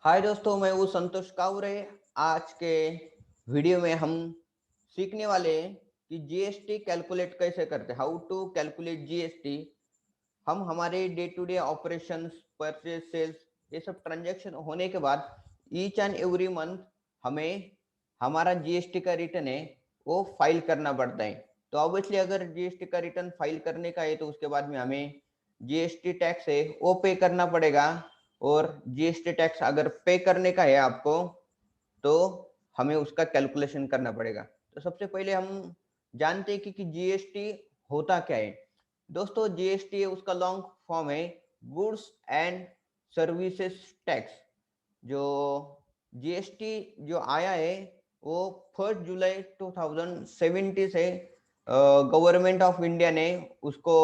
हाय दोस्तों, मैं हूँ संतोष कावरे। आज के वीडियो में हम सीखने वाले हैं कि जीएसटी कैलकुलेट कैसे करते हैं, हाउ टू कैलकुलेट जीएसटी। हम हमारे day to day operations, purchase, sales, ये सब ट्रांजैक्शन होने के बाद ईच एंड एवरी मंथ हमें हमारा जीएसटी का रिटर्न है वो फाइल करना पड़ता है। तो ऑब्वियसली अगर जीएसटी का रिटर्न फाइल करने का है तो उसके बाद में हमें जीएसटी टैक्स है वो पे करना पड़ेगा। और जीएसटी टैक्स अगर पे करने का है आपको तो हमें उसका कैलकुलेशन करना पड़ेगा। तो सबसे पहले हम जानते हैं कि जीएसटी होता क्या है। दोस्तों, जीएसटी उसका लॉन्ग फॉर्म है गुड्स एंड सर्विसेज टैक्स। जो जीएसटी जो आया है वो 1 जुलाई 2017 से गवर्नमेंट ऑफ इंडिया ने उसको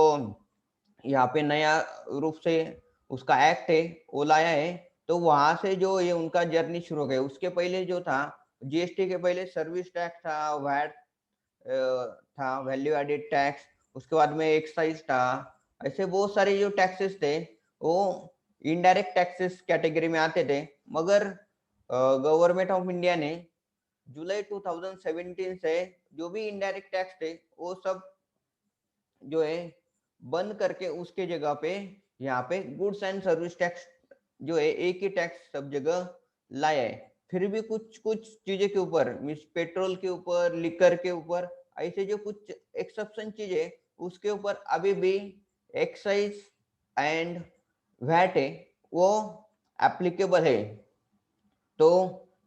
यहाँ पे नया रूप से उसका एक्ट है वो लाया है। तो वहां से जो ये उनका जर्नी शुरू हो गया। उसके पहले जो था जीएसटी के पहले सर्विस टैक्स था, वैट था, वैल्यू एडेड टैक्स, उसके बाद में एक्साइज था। ऐसे बहुत सारे जो टैक्सेस थे वो इनडायरेक्ट टैक्सेस कैटेगरी में आते थे। मगर गवर्नमेंट ऑफ इंडिया ने जुलाई 2017 से जो भी इनडायरेक्ट टैक्स थे वो सब जो है बंद करके उसके जगह पे यहाँ पे गुड्स एंड सर्विस टैक्स जो है एक ही टैक्स सब जगह लाया है। फिर भी कुछ कुछ चीजें के ऊपर, मीन्स पेट्रोल के ऊपर, लिकर के ऊपर, ऐसे जो कुछ एक्सेप्शन चीजें उसके ऊपर अभी भी एक्साइज एंड वैट है वो एप्लीकेबल है। तो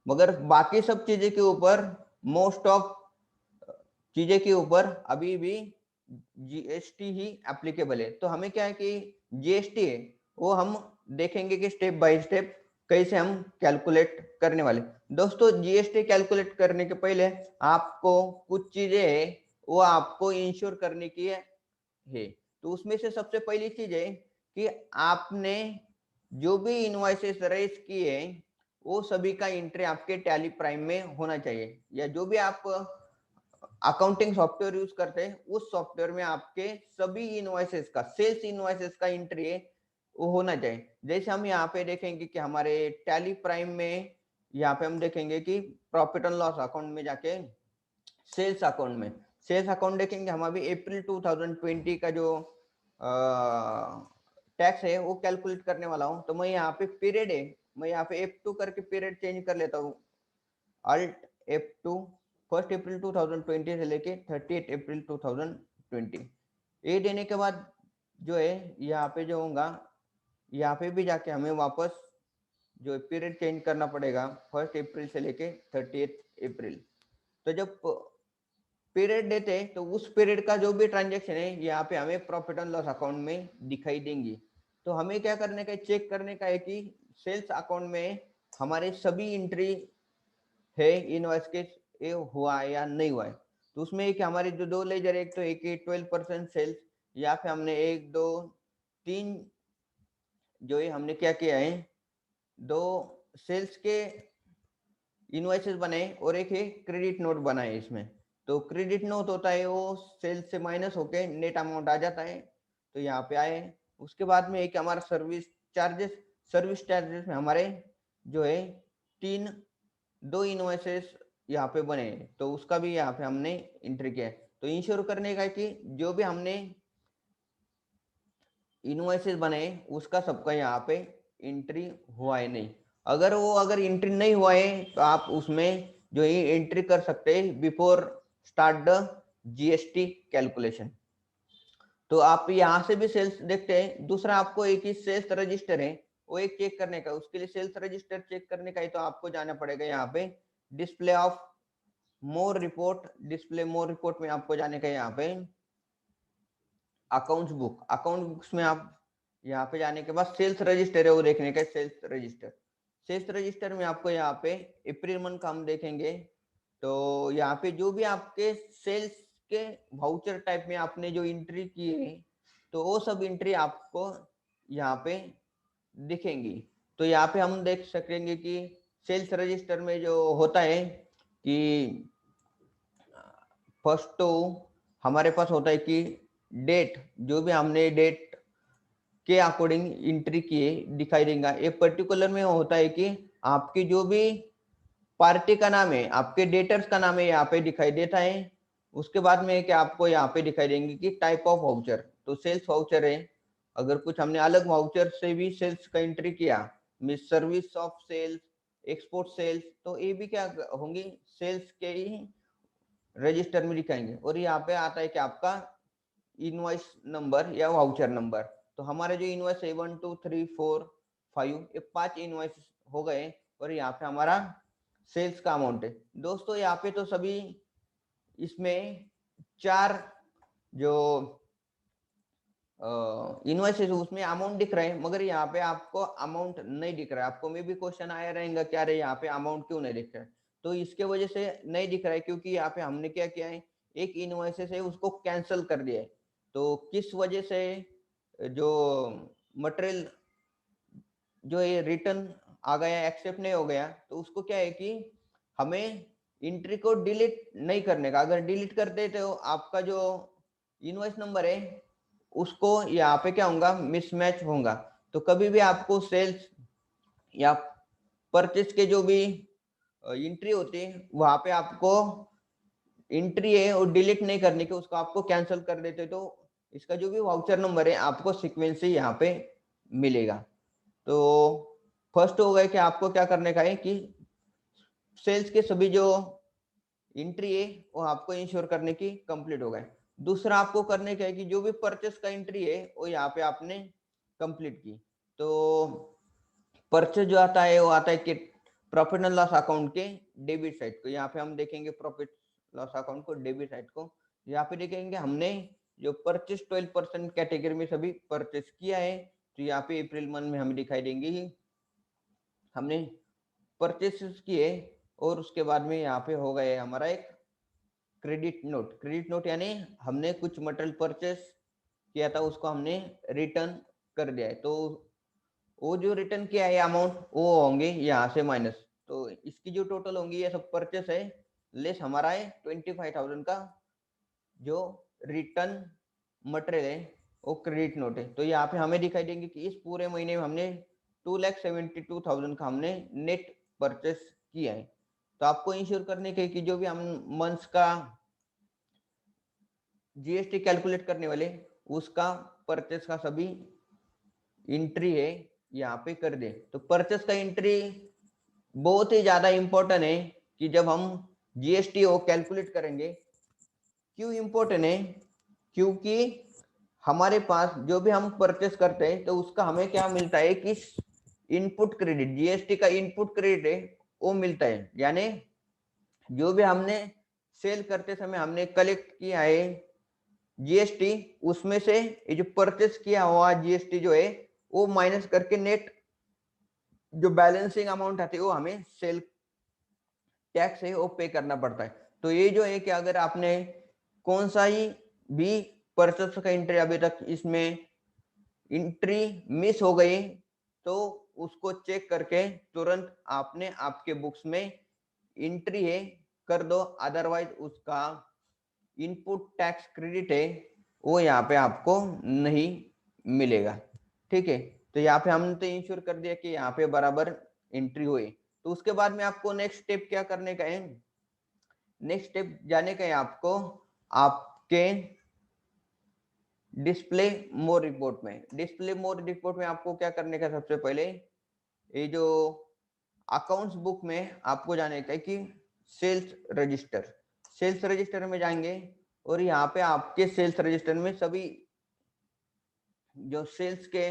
मगर बाकी सब चीजें के ऊपर, मोस्ट ऑफ चीजें के ऊपर अभी भी जीएसटी ही एप्लीकेबल है। तो हमें क्या है कि जीएसटी है वो हम देखेंगे कि स्टेप बाय स्टेप कैसे हम कैलकुलेट करने वाले। दोस्तों, जीएसटी कैलकुलेट करने के पहले आपको कुछ चीजें है वो आपको इंश्योर करने की है। तो उसमें से सबसे पहली चीज है कि आपने जो भी इनवॉइसेस रेज किए वो सभी का एंट्री आपके टैली प्राइम में होना चाहिए, या जो भी आप अकाउंटिंग सॉफ्टवेयर यूज करते हैं उस सॉफ्टवेयर में आपके सभी इनवॉइसेस का, सेल्स इनवॉइसेस का एंट्री है वो होना चाहिए। जैसे हम यहाँ पे देखेंगे कि हमारे टैली प्राइम में यहाँ पे हम देखेंगे कि प्रॉफिट एंड लॉस अकाउंट में जाके सेल्स अकाउंट में सेल्स अकाउंट देखेंगे। हम अभी अप्रैल 2020 का जो टैक्स है वो कैलकुलेट करने वाला हूँ। तो मैं यहाँ पे पीरियड है, मैं यहाँ पे F2 करके पीरियड चेंज कर लेता हूँ। अल्ट F2, 1 अप्रैल 2020 से लेके 30 अप्रैल 2020। ये देने के बाद जो है यहाँ पे जो होगा, यहाँ पे भी जाके हमें वापस जो पीरियड चेंज करना पड़ेगा 1 अप्रैल से लेके 30 अप्रैल। तो जब पीरियड देते हैं तो उस पीरियड का जो भी ट्रांजेक्शन है यहाँ पे हमें प्रॉफिट एंड लॉस अकाउंट में दिखाई देंगी। तो हमें क्या करने का है, चेक करने का है कि सेल्स अकाउंट में हमारे सभी एंट्री है इनवॉइस के ये हुआ है या नहीं हुआ है। तो उसमें एक हमारे जो दो लेजर, एक तो एक 12% सेल्स, या फिर हमने एक दो तीन जो है हमने क्या किया है, दो सेल्स के इनवॉइसेस बनाए और एक है क्रेडिट नोट बनाए इसमें। तो क्रेडिट नोट होता है वो सेल्स से माइनस होके नेट अमाउंट आ जाता है, तो यहाँ पे आए। उसके बाद में एक हमारा सर्विस चार्जेस में हमारे जो है तीन दो इनवॉइसेस यहाँ पे बने, तो उसका भी यहाँ पे हमने एंट्री किया है। तो इंश्योर करने का कि जो भी हमने इनवॉइसेस बने उसका सबका यहाँ पे एंट्री हुआ है नहीं। अगर एंट्री नहीं हुआ है तो आप उसमें जो है एंट्री कर सकते हैं before start the GST calculation. तो आप यहाँ से भी सेल्स देखते हैं। दूसरा आपको एक ही सेल्स रजिस्टर है वो एक चेक करने का, उसके लिए सेल्स रजिस्टर चेक करने का है तो आपको जाना पड़ेगा यहाँ पे display of more report. Display more report में आपको जाने का, यहाँ पे अकाउंट बुक्स में आप यहाँ पे जाने के बाद सेल्स रजिस्टर है वो देखने का, सेल्स रजिस्टर में आपको यहाँ पे अप्रैल मंथ का हम देखेंगे। तो यहाँ पे जो भी आपके सेल्स के वाउचर टाइप में आपने जो एंट्री की है तो वो सब एंट्री आपको यहाँ पे दिखेंगी। तो यहाँ पे हम देख सकेंगे कि सेल्स रजिस्टर में जो होता है कि फर्स्ट तो हमारे पास होता है कि डेट, जो भी हमने डेट के अकॉर्डिंग एंट्री किए दिखाई देगा। एक पर्टिकुलर में होता है कि आपकी जो भी पार्टी का नाम है, आपके डेटर्स का नाम है, यहाँ पे दिखाई देता है। उसके बाद में क्या आपको यहाँ पे दिखाई देंगे कि टाइप ऑफ वाउचर, तो सेल्स वाउचर है। अगर कुछ हमने अलग वाउचर से भी सेल्स का एंट्री किया, miss service of sales, export sales, तो ये भी क्या होंगी, सेल्स के ही रजिस्टर में दिखाएंगे। और यहाँ पे आता है कि आपका इनवॉइस नंबर या वाउचर नंबर। तो हमारे जो इनवॉइस है 1 2 3 4 5, ये 5 इनवॉइस हो गए। और यहाँ पे हमारा सेल्स का अमाउंट है। दोस्तों यहाँ पे तो सभी इसमें 4 जो इनवॉइस है उसमें अमाउंट दिख रहे हैं, मगर यहाँ पे आपको अमाउंट नहीं दिख रहा है। आपको मे भी क्वेश्चन आया रहेगा क्या रे यहाँ पे अमाउंट क्यों नहीं दिख रहा है। तो इसके वजह से नहीं दिख रहा है क्योंकि यहाँ पे हमने क्या किया है, एक इनवॉइस है उसको कैंसिल कर दिया है। तो किस वजह से जो मटेरियल जो ये रिटर्न आ गया, एक्सेप्ट नहीं हो गया, तो उसको क्या है कि हमें एंट्री को डिलीट नहीं करने का। अगर डिलीट करते तो आपका जो इनवॉइस नंबर है उसको यहाँ पे क्या होगा, मिसमैच होगा। तो कभी भी आपको सेल्स या परचेस के जो भी एंट्री होती है वहां पे आपको एंट्री है और डिलीट नहीं करने के, उसको आपको कैंसिल कर देते तो इसका जो भी वाउचर नंबर है आपको सीक्वेंस से यहाँ पे मिलेगा। तो फर्स्ट हो गया कि आपको क्या करने का है कि सेल्स के सभी जो एंट्री है वो आपको इंश्योर करने की कंप्लीट हो गए। दूसरा आपको करने का है कि जो भी परचेस का एंट्री है वो यहाँ पे आपने कंप्लीट की। तो परचेस जो आता है वो आता है कि प्रॉफिट एंड लॉस अकाउंट के डेबिट साइड को। यहाँ पे हम देखेंगे प्रॉफिट लॉस अकाउंट को डेबिट साइड को। यहाँ पे देखेंगे हमने जो परचेस 12% कैटेगरी में सभी परचेस किया है। तो यहाँ पे अप्रैल मंथ में हमें दिखाई देंगे ही हमने परचेस किए। और उसके बाद में यहाँ पे हो गया हमारा एक क्रेडिट नोट। क्रेडिट नोट यानी हमने कुछ मटेरियल परचेस किया था उसको हमने रिटर्न कर दिया है। तो वो जो रिटर्न किया है अमाउंट वो होंगे यहाँ से माइनस। तो इसकी जो टोटल होंगी ये सब परचेस है लेस हमारा है 25,000 का जो रिटर्न मटेरियल है वो क्रेडिट नोट है। तो यहाँ पे हमें दिखाई देंगे कि इस पूरे महीने में हमने 2,72,000 का हमने नेट परचेस किया है। तो आपको इंश्योर करने के कि जो भी हम मंथ्स का जीएसटी कैलकुलेट करने वाले उसका परचेस का सभी एंट्री है यहाँ पे कर दे। तो परचेस का एंट्री बहुत ही ज्यादा इंपॉर्टेंट है कि जब हम जीएसटी को कैलकुलेट करेंगे। क्यों इंपॉर्टेंट है, क्योंकि हमारे पास जो भी हम परचेस करते हैं तो उसका हमें क्या मिलता है कि इनपुट क्रेडिट, जीएसटी का इनपुट क्रेडिट है वो मिलता है। यानी जो भी हमने सेल करते समय हमने कलेक्ट किया है जीएसटी, उसमें से ये जो परचेस किया हुआ जीएसटी जो है वो माइनस करके नेट जो बैलेंसिंग अमाउंट आती है वो हमें सेल टैक्स है वो पे करना पड़ता है। तो ये जो है कि अगर आपने कौन सा ही भी परचेस का एंट्री अभी तक इसमें एंट्री मिस हो गई तो उसको चेक करके तुरंत आपने आपके बुक्स में एंट्री है कर दो, अदरवाइज उसका इनपुट टैक्स क्रेडिट है वो यहाँ पे आपको नहीं मिलेगा। ठीक है, तो यहाँ पे हमने तो इंश्योर कर दिया कि यहाँ पे बराबर एंट्री हुई। तो उसके बाद में आपको नेक्स्ट स्टेप क्या करने का है, नेक्स्ट स्टेप जाने का है आपको आपके डिस्प्ले मोर रिपोर्ट में। डिस्प्ले मोर रिपोर्ट में आपको क्या करने का, सबसे पहले ये जो अकाउंट्स बुक में आपको जाने का है कि सेल्स रजिस्टर, सेल्स रजिस्टर में जाएंगे और यहाँ पे आपके सेल्स रजिस्टर में सभी जो सेल्स के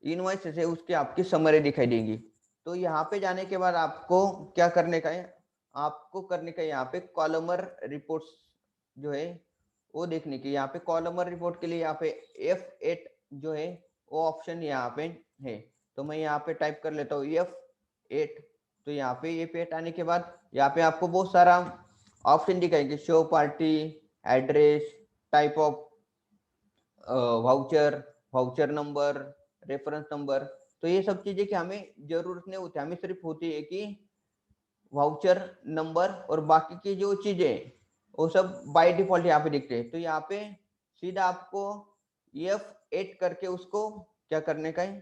इनवॉइसेस है उसकी आपकी समरी दिखाई देगी। तो यहाँ पे जाने के बाद आपको क्या करने का है, आपको करने का यहाँ पे कॉलमर रिपोर्ट्स जो है वो देखने की। यहाँ पे कॉलमर रिपोर्ट के लिए यहाँ पे F8 जो है वो ऑप्शन यहाँ पे है। तो मैं यहाँ पे टाइप कर लेता हूँ F8। तो यहाँ पे F8 आने के बाद यहाँ पे आपको बहुत सारा ऑप्शन दिखाएंगे, show party, address, type of voucher, voucher number, reference number. तो ये सब चीजें कि हमें जरूरत नहीं होती, हमें सिर्फ होती है कि वाउचर नंबर, और बाकी की जो चीजें वो सब बाय डिफॉल्ट यहाँ पे दिखते हैं। तो यहाँ पे सीधा आपको F8 करके उसको क्या करने का है,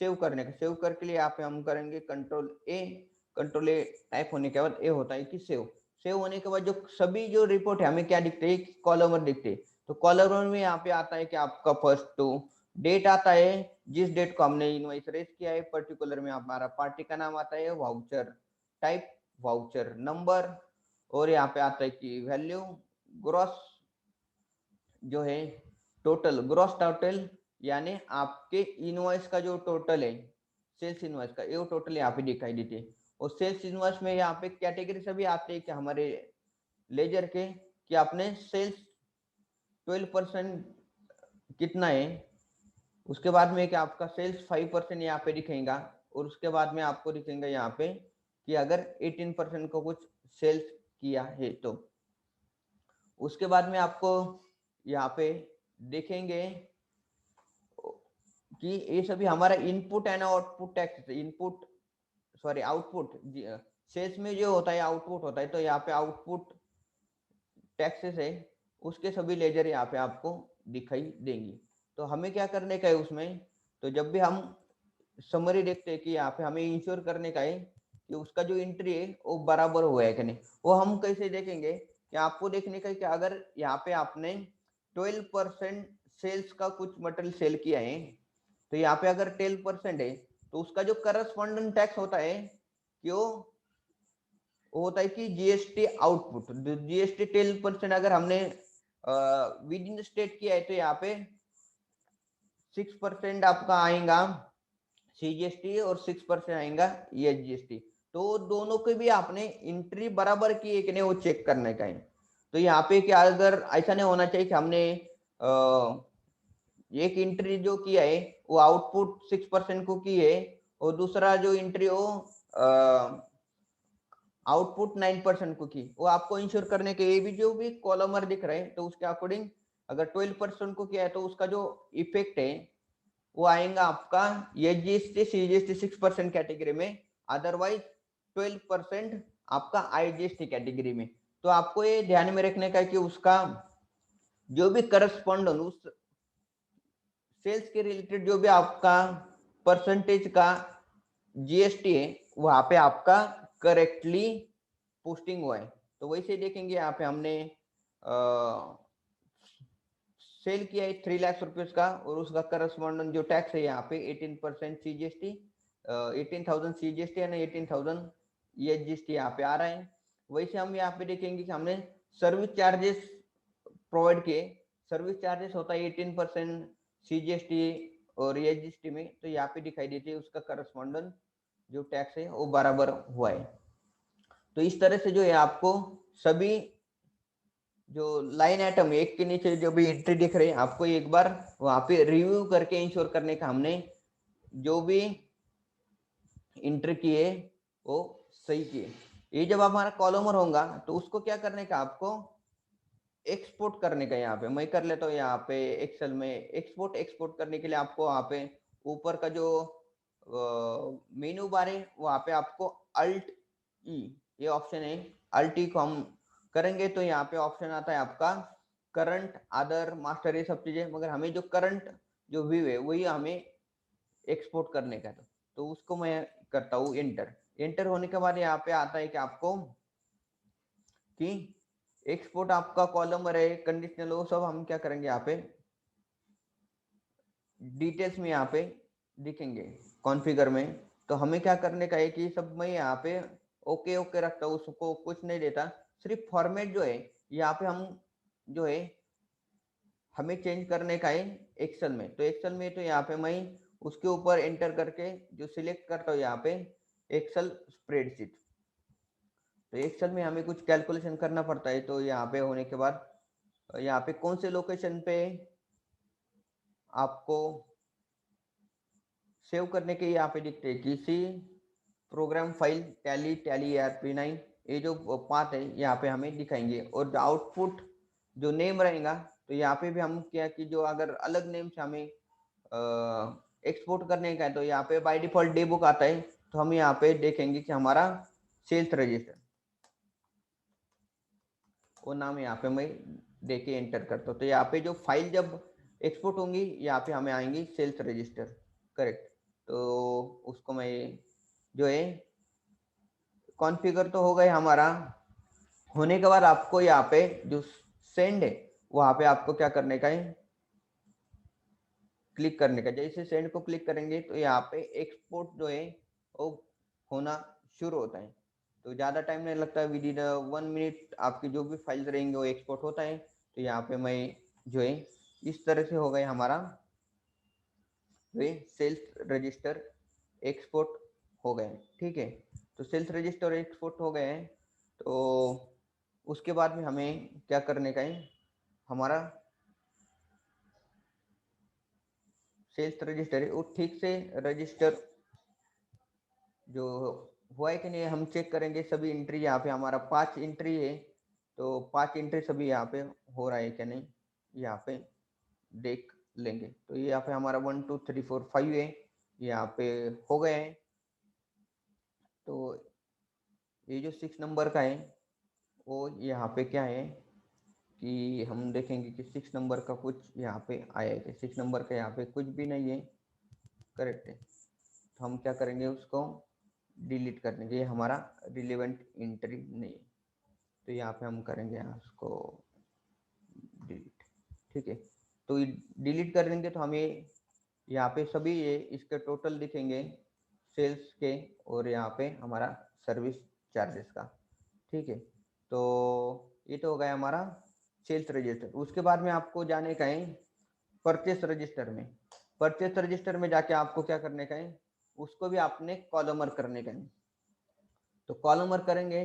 सेव करने का, सेव करके लिए यहाँ पे हम करेंगे कंट्रोल ए टाइप होने के बाद ए होता है कि सेव होने के बाद जो सभी जो रिपोर्ट है हमें क्या दिखते हैं, कॉलमर दिखते हैं। तो कॉलमर में यहाँ पे आता है कि आपका फर्स्ट टू डेट आता है, जिस डेट को हमने इनवॉइस रेज किया है, पर्टिकुलर में हमारा पार्टी का नाम आता है, वाउचर टाइप, वाउचर नंबर, और यहाँ पे आता है कि वैल्यू, ग्रॉस जो है टोटल, ग्रॉस टोटल यानी आपके इनवॉइस का जो टोटल है, सेल्स इनवॉइस का ये टोटल यहाँ पे दिखाई देती है। और सेल्स इनवॉइस में यहाँ पे कैटेगरी सभी आते हैं कि हमारे लेजर के, कि आपने सेल्स 12% कितना है, उसके बाद में कि आपका सेल्स 5% यहाँ पे दिखेगा, और उसके बाद में आपको दिखेगा यहाँ पे कि अगर 18% को कुछ सेल्स किया है तो। उसके बाद में आपको यहाँ पे देखेंगे कि ये सभी हमारा input and output tax, input sorry output, sales में जो होता है आउटपुट होता है, तो यहाँ पे आउटपुट टैक्सेस है, उसके सभी लेजर यहाँ पे आपको दिखाई देंगी। तो हमें क्या करने का है उसमें, तो जब भी हम समरी देखते हैं कि यहाँ पे हमें इंश्योर करने का है कि उसका जो एंट्री है वो बराबर हुआ है कि नहीं, वो हम कैसे देखेंगे कि आपको देखने का है कि अगर यहाँ पे आपने 12% सेल्स का कुछ मटेरियल सेल किया है, तो यहाँ पे अगर 12% है तो उसका जो करस्पॉन्डेंट टैक्स होता है कि वो होता है कि जीएसटी आउटपुट, जीएसटी 10% अगर हमने विद इन स्टेट किया है तो यहाँ पे 6% आपका आएगा सीजीएसटी और 6% आएगा ईएसजीएसटी। तो दोनों के भी आपने एंट्री बराबर की है कि नहीं वो चेक करने का है। तो यहाँ पे क्या, अगर ऐसा नहीं होना चाहिए कि हमने एक एंट्री जो किया है वो आउटपुट 6% को की है और दूसरा जो एंट्री हो आउटपुट 9% को की, वो आपको इंश्योर करने के ये भी जो भी कॉलमर दिख रहे हैं तो उसके अकॉर्डिंग अगर 12% को किया है तो उसका जो इफेक्ट है वो आएगा आपका एसजीएसटी सीजीएसटी 6% कैटेगरी में, अदरवाइज 12% आपका आईजीएसटी कैटेगरी में। तो आपको ये ध्यान में रखने का है कि उसका जो भी करस्पॉन्ड उस सेल्स के रिलेटेड जो भी आपका परसेंटेज का जीएसटी है वहां पे आपका करेक्टली पोस्टिंग हुआ है। तो वैसे देखेंगे यहाँ पे हमने सेल किया है 3 लाख रुपीज का और उसका करस्पॉन्डेंट जो टैक्स है यहाँ पे 18% सीजीएसटी, 18,000 सीजीएसटी है ना, 18,000 ईएसजीएसटी यहाँ पे आ रहा है। वैसे हम यहाँ पे देखेंगे कि हमने सर्विस चार्जेस प्रोवाइड किए, सर्विस चार्जेस होता है 18% सीजीएसटी और ईएसजीएसटी में, तो यहाँ पे दिखाई देती है उसका करस्पॉन्डेंट जो टैक्स है वो बराबर हुआ है। तो इस तरह से जो है आपको सभी जो लाइन आइटम एक के नीचे जो भी एंट्री दिख रही है आपको एक बार वहां पे रिव्यू करके इंश्योर करने का, हमने जो भी एंट्री किए वो सही किए। ये जब हमारा कॉलमर होगा तो उसको क्या करने का, आपको एक्सपोर्ट करने का। यहाँ पे मैं कर लेता हूँ, यहाँ पे एक्सेल में एक्सपोर्ट करने के लिए आपको वहाँ पे ऊपर का जो मेनू बार है वहाँ पे आपको अल्ट ई ये ऑप्शन है, अल्ट ई को हम करेंगे तो यहाँ पे ऑप्शन आता है आपका करंट, अदर, मास्टर, ये सब चीजें, मगर हमें जो करंट जो व्यू है वही हमें एक्सपोर्ट करने का। तो उसको मैं करता हूँ एंटर होने के बाद यहाँ पे आता है कि आपको कि एक्सपोर्ट आपका कॉलम है कंडीशनल, वो सब हम क्या करेंगे यहाँ पे डिटेल्स में यहाँ पे दिखेंगे कॉन्फ़िगर में। तो हमें क्या करने का है कि सब मैं यहाँ पे ओके ओके रखता हूँ, उसको कुछ नहीं देता, सिर्फ फॉर्मेट जो है यहाँ पे हम जो है हमें चेंज करने का है एक्सेल में। तो एक्सेल में तो यहाँ पे मैं उसके ऊपर एंटर करके जो सिलेक्ट करता हूँ यहाँ पे एक्सेल स्प्रेडशीट। तो एक्सेल में हमें कुछ कैलकुलेशन करना पड़ता है, तो यहाँ पे होने के बाद यहाँ पे कौन से लोकेशन पे आपको सेव करने के यहाँ पे दिखते हैं किसी प्रोग्राम फाइल टैली ERP9, ये जो पाथ है यहाँ पे हमें दिखाएंगे। और जो आउटपुट जो नेम रहेगा तो यहाँ पे भी हम क्या कि जो अगर अलग नेम से हमें एक्सपोर्ट करने का है तो यहाँ पे बाय डिफॉल्ट डे बुक आता है, तो हम यहाँ पे देखेंगे कि हमारा सेल्स रजिस्टर वो नाम यहाँ पे मैं देके एंटर करता हूँ। तो यहाँ पे जो फाइल जब एक्सपोर्ट होंगी यहाँ पे हमें आएंगी सेल्स रजिस्टर, करेक्ट। तो उसको मैं जो है कॉन्फ़िगर तो हो गए हमारा। होने के बाद आपको यहाँ पे जो सेंड है वहां पे आपको क्या करने का है, क्लिक करने का। जैसे सेंड को क्लिक करेंगे तो यहाँ पे एक्सपोर्ट जो है वो होना शुरू होता है। तो ज़्यादा टाइम नहीं लगता, विद इन 1 मिनट आपकी जो भी फाइल्स रहेंगे वो एक्सपोर्ट होता है। तो यहाँ पे मैं जो है इस तरह से हो गया हमारा वे सेल्स रजिस्टर एक्सपोर्ट हो गए। ठीक है, तो सेल्स रजिस्टर एक्सपोर्ट हो गए हैं। तो उसके बाद में हमें क्या करने का है, हमारा सेल्स रजिस्टर है वो ठीक से रजिस्टर जो हुआ है कि नहीं हम चेक करेंगे। सभी एंट्री यहाँ पे हमारा 5 एंट्री है, तो 5 एंट्री सभी यहाँ पे हो रहा है कि नहीं यहाँ पे देख लेंगे। तो ये यहाँ पे हमारा 1 2 3 4 5 है, यहाँ पे हो गए हैं। तो ये जो 6 नंबर का है वो यहाँ पे क्या है कि हम देखेंगे कि 6 नंबर का कुछ यहाँ पे आया है कि 6 नंबर का यहाँ पे कुछ भी नहीं है, करेक्ट है। तो हम क्या करेंगे, उसको डिलीट कर देंगे, ये हमारा रिलेवेंट एंट्री नहीं है। तो यहाँ पे हम करेंगे यहाँ उसको डिलीट। ठीक है, तो डिलीट कर देंगे तो हमें यहाँ पे सभी ये इसके टोटल दिखेंगे सेल्स के और यहाँ पे हमारा सर्विस चार्जेस का। ठीक है, तो ये तो हो गया हमारा सेल्स रजिस्टर। उसके बाद में आपको जाने का है परचेस रजिस्टर में। परचेस रजिस्टर में जाके आपको क्या करने का है, उसको भी आपने कॉलमर करने का है। तो कॉलमर करेंगे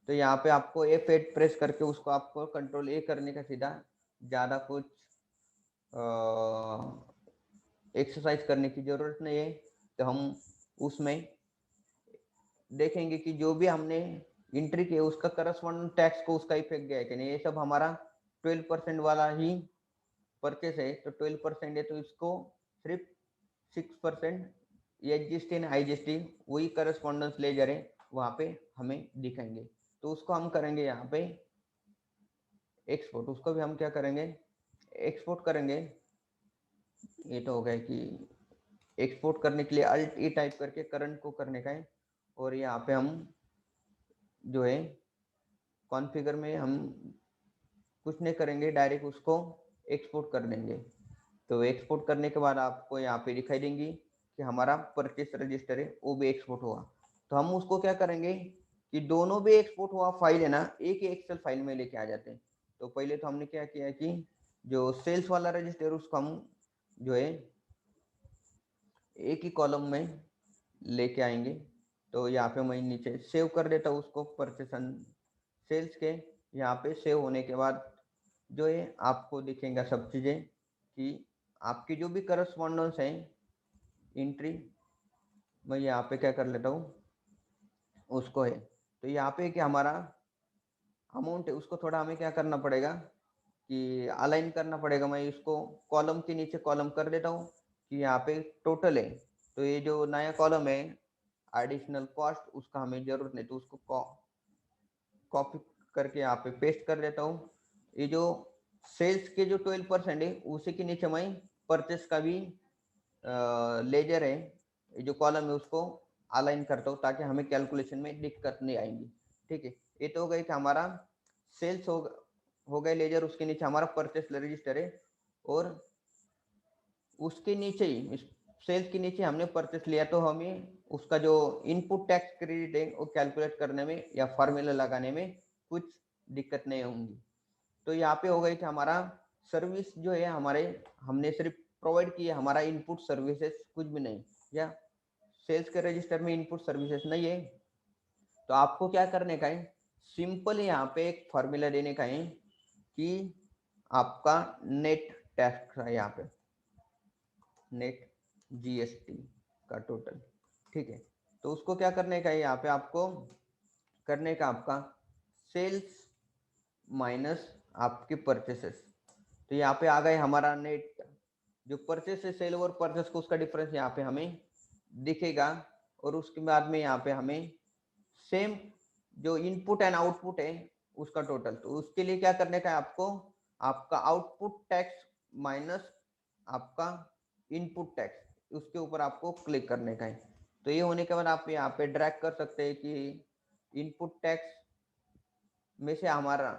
तो यहाँ पे आपको F8 प्रेस करके उसको आपको कंट्रोल A करने का सीधा, ज़्यादा कुछ एक्सरसाइज करने की जरूरत नहीं है। तो हम उसमें देखेंगे कि जो भी हमने एंट्री किया उसका करस्पॉन्डिंग टैक्स को उसका इफेक्ट गया है कि नहीं। ये सब हमारा 12% वाला ही परचेस है, तो 12% है तो इसको सिर्फ 6% एसजीएसटी एंड आईजीएसटी वही करस्पॉन्डेंस लेजर है वहाँ पे हमें दिखाएंगे। तो उसको हम करेंगे यहाँ पे एक्सपोर्ट। उसको भी हम क्या करेंगे, एक्सपोर्ट करेंगे। ये तो हो गया कि एक्सपोर्ट करने के लिए अल्ट ई टाइप करके करंट को करने का है, और यहाँ पे हम जो है कॉन्फ़िगर में हम कुछ नहीं करेंगे, डायरेक्ट उसको एक्सपोर्ट कर देंगे। तो एक्सपोर्ट करने के बाद आपको यहाँ पे दिखाई देंगी कि हमारा परचेस रजिस्टर है वो भी एक्सपोर्ट हुआ। तो हम उसको क्या करेंगे कि दोनों भी एक्सपोर्ट हुआ फाइल है ना एक ही एक्सेल फाइल में लेके आ जाते हैं। तो पहले तो हमने क्या किया कि जो सेल्स वाला रजिस्टर उसको हम जो है एक ही कॉलम में लेके आएंगे। तो यहाँ पे मैं नीचे सेव कर देता हूँ उसको, परचेस सेल्स के यहाँ पे सेव होने के बाद जो है आपको दिखेगा सब चीज़ें कि आपकी जो भी करस्पॉन्डेंस है एंट्री, मैं यहाँ पे क्या कर लेता हूँ उसको है। तो यहाँ पे कि हमारा अमाउंट है उसको थोड़ा हमें क्या करना पड़ेगा कि अलाइन करना पड़ेगा। मैं इसको कॉलम के नीचे कॉलम कर देता हूँ कि यहाँ पे टोटल है। तो ये जो नया कॉलम है एडिशनल कॉस्ट उसका हमें जरूरत नहीं, तो उसको कॉपी करके यहाँ पे पेस्ट कर देता हूँ। ये जो सेल्स के जो 12% है उसी के नीचे मैं परचेस का भी लेजर है ये जो कॉलम है उसको अलाइन करता हूँ ताकि हमें कैलकुलेशन में दिक्कत नहीं आएगी। ठीक है, ये तो हो गई कि हमारा सेल्स हो गए लेजर, उसके नीचे हमारा परचेस रजिस्टर है, और उसके नीचे ही सेल्स के नीचे हमने परचेस लिया तो हमें उसका जो इनपुट टैक्स क्रेडिट है वो कैलकुलेट करने में या फार्मूला लगाने में कुछ दिक्कत नहीं होंगी। तो यहाँ पे हो गई कि हमारा सर्विस जो है हमारे हमने सिर्फ प्रोवाइड किया, हमारा इनपुट सर्विसेज कुछ भी नहीं, या सेल्स के रजिस्टर में इनपुट सर्विसेज नहीं है। तो आपको क्या करने का है, सिंपल यहाँ पे एक फॉर्मूला देने का है कि आपका नेट टैक्स है यहाँ पे नेट जीएसटी का टोटल। ठीक है, तो उसको क्या करने का है यहाँ पे आपको करने का आपका सेल्स माइनस आपके परचेसेस। तो यहाँ पे आ गए हमारा नेट जो परचेस है सेल और परचेस को उसका डिफरेंस यहाँ पे हमें दिखेगा, और उसके बाद में यहाँ पे हमें सेम जो इनपुट एंड आउटपुट है उसका टोटल। तो उसके लिए क्या करने का है आपको, आपका आउटपुट टैक्स माइनस आपका इनपुट टैक्स उसके ऊपर आपको क्लिक करने का है। तो ये होने के बाद आप यहाँ पे ड्रैग कर सकते हैं कि इनपुट टैक्स में से हमारा